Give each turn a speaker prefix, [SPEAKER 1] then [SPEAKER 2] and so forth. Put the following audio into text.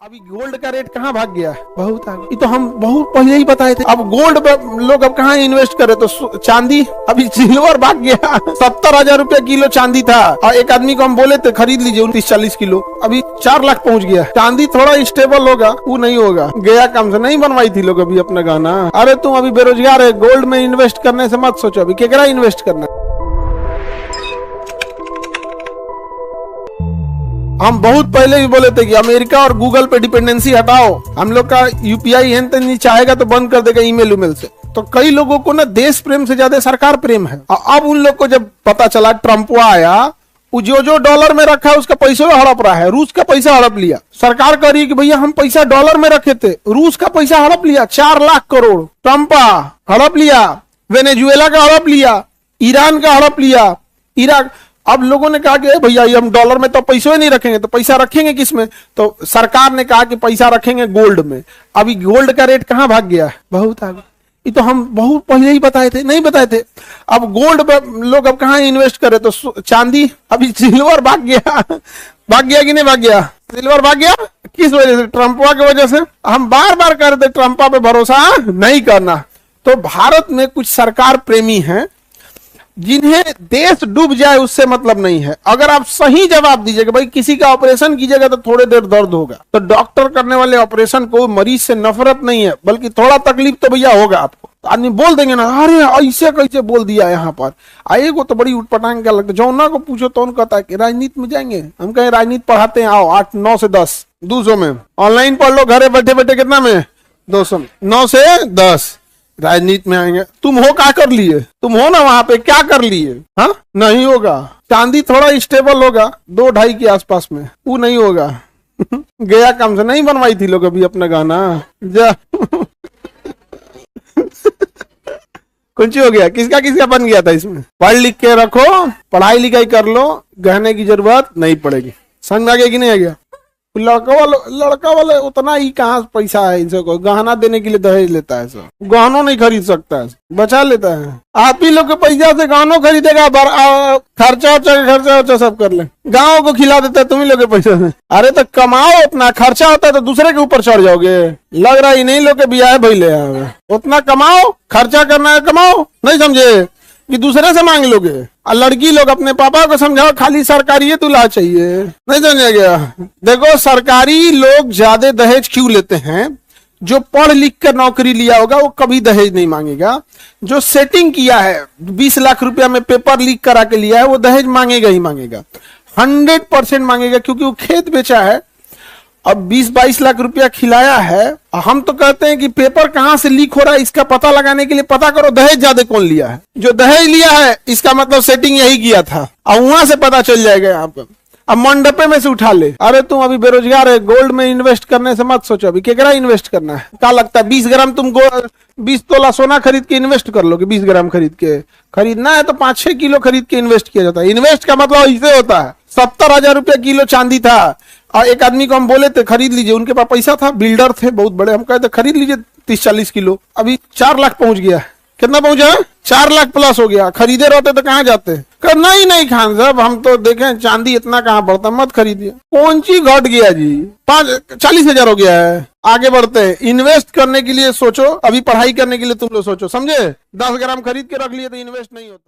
[SPEAKER 1] अभी गोल्ड का रेट कहाँ भाग गया है? बहुत आगे। ये तो हम बहुत पहले ही बताए थे। अब गोल्ड पे लोग अब कहाँ इन्वेस्ट करे, तो चांदी, अभी सिल्वर भाग गया। 70,000 रुपया किलो चांदी था और एक आदमी को हम बोले थे खरीद लीजिए 29-40 किलो, अभी 4 लाख पहुंच गया। चांदी थोड़ा स्टेबल होगा, वो नहीं होगा। गया काम से नहीं बनवाई थी लोग अभी अपना गहना। अरे तुम अभी बेरोजगार है, गोल्ड में इन्वेस्ट करने से मत सोचो। अभी केकरा इन्वेस्ट करना। हम बहुत पहले ही बोले थे कि अमेरिका और गूगल पे डिपेंडेंसी हटाओ। हम लोग का यूपीआई है नहीं चाहेगा तो बंद कर देगा ईमेल उमेल से। तो कई लोगों को ना देश प्रेम से ज्यादा सरकार प्रेम है। और अब उन लोग को जब पता चला ट्रम्प आया, वो जो डॉलर में रखा है उसका पैसा हड़प रहा है। रूस का पैसा हड़प लिया। सरकार कह रही है कि भैया हम पैसा डॉलर में रखे थे, रूस का पैसा हड़प लिया 4 लाख करोड़। ट्रम्प हड़प लिया, वेनेजुएला का हड़प लिया, ईरान का हड़प लिया, इराक। अब लोगों ने कहा कि भैया ये हम डॉलर में तो पैसे ही नहीं रखेंगे, तो पैसा रखेंगे किस में? तो सरकार ने कहा कि पैसा रखेंगे गोल्ड में। अभी गोल्ड का रेट कहाँ भाग गया है? बहुत आगे। ये तो हम बहुत पहले ही बताए थे, नहीं बताए थे। अब गोल्ड पे लोग अब कहाँ इन्वेस्ट करे, तो चांदी, अभी सिल्वर भाग गया। भाग गया कि नहीं भाग गया? सिल्वर भाग गया किस वजह से? ट्रम्पा की वजह से। हम बार बार कह रहे थे ट्रम्पा पे भरोसा नहीं करना। तो भारत में कुछ सरकार प्रेमी हैं जिन्हें देश डूब जाए उससे मतलब नहीं है। अगर आप सही जवाब दीजिएगा, भाई किसी का ऑपरेशन कीजिएगा तो थोड़ी देर दर्द होगा, तो डॉक्टर करने वाले ऑपरेशन को मरीज से नफरत नहीं है, बल्कि थोड़ा तकलीफ तो भैया होगा आपको। तो आदमी बोल देंगे ना, अरे ऐसे कैसे बोल दिया यहाँ पर। आए को तो बड़ी उठपटांग क्या लगता है। जौना को पूछो तो उनको कहता है कि राजनीति में जाएंगे। हम कहें राजनीति पढ़ाते हैं, आओ 8 9 से 10 200 में ऑनलाइन पढ़ लो, घरे बैठे बैठे कितना में 200 में 9 से 10 राजनीति में आएंगे। तुम हो क्या कर लिए? तुम हो ना वहां पे, क्या कर लिए? हाँ नहीं होगा। चांदी थोड़ा स्टेबल होगा 2-2.5 के आसपास में, वो नहीं होगा। गया काम से नहीं बनवाई थी लोग अभी अपना गहना। जा कुछ हो गया, किसका किसका बन गया था इसमें? पढ़ लिख के रखो, पढ़ाई लिखाई कर लो, गहने की जरूरत नहीं पड़ेगी। समझ आ गया कि नहीं आ गया? लड़का वाले उतना ही कहाँ पैसा है इनसे, को गहना देने के लिए दहेज लेता है। सब गहनों नहीं खरीद सकता है, बचा लेता है। आप ही लोग के पैसा से गहनों खरीदेगा, खर्चा सब कर ले, गाँव को खिला देता है तुम्ही लोग के पैसे से। अरे तो कमाओ, उतना खर्चा होता है तो दूसरे के ऊपर चढ़ जाओगे। लग रहा है नहीं लोग के बियाह भइले, उतना कमाओ, खर्चा करना है कमाओ, नहीं समझे कि दूसरे से मांग लोगे। और लड़की लोग अपने पापा को समझाओ खाली सरकारी दूल्हा चाहिए, नहीं समझा गया? देखो सरकारी लोग ज्यादा दहेज क्यों लेते हैं? जो पढ़ लिख कर नौकरी लिया होगा वो कभी दहेज नहीं मांगेगा। जो सेटिंग किया है 20 लाख रुपया में पेपर लीक करा के लिया है, वो दहेज मांगेगा ही मांगेगा, 100% मांगेगा, क्योंकि वो खेत बेचा है। अब 20-22 लाख रुपया खिलाया है। हम तो कहते हैं कि पेपर कहां से लीक हो रहा है इसका पता लगाने के लिए पता करो दहेज ज्यादा कौन लिया है। जो दहेज लिया है इसका मतलब सेटिंग यही किया था, और वहां से पता चल जाएगा यहाँ पर। अब मंडपे में से उठा ले। अरे तुम अभी बेरोजगार है, गोल्ड में इन्वेस्ट करने से मत सोचो। अभी केकरा इन्वेस्ट करना है? क्या लगता है 20 ग्राम तुम 20 तोला सोना खरीद के इन्वेस्ट कर लोगे? 20 ग्राम खरीद के खरीदना है तो 5-6 किलो खरीद के इन्वेस्ट किया जाता है। इन्वेस्ट का मतलब ऐसे होता है। 70,000 रुपया किलो चांदी था और एक आदमी को हम बोले थे खरीद लीजिए, उनके पास पैसा था, बिल्डर थे बहुत बड़े, हम कहते खरीद लीजिए 30-40 किलो, अभी 4 लाख पहुंच गया। कितना पहुंचा है? 4 लाख प्लस हो गया। खरीदे रहते तो कहाँ जाते? नहीं खान साहब, हम तो देखें चांदी इतना कहाँ बढ़ता, मत खरीदिए। कौन सी घट गया जी, 40,000 हो गया है। आगे बढ़ते हैं। इन्वेस्ट करने के लिए सोचो, अभी पढ़ाई करने के लिए तुम लोग सोचो, समझे? 10 ग्राम खरीद के रख लिए तो इन्वेस्ट नहीं होता।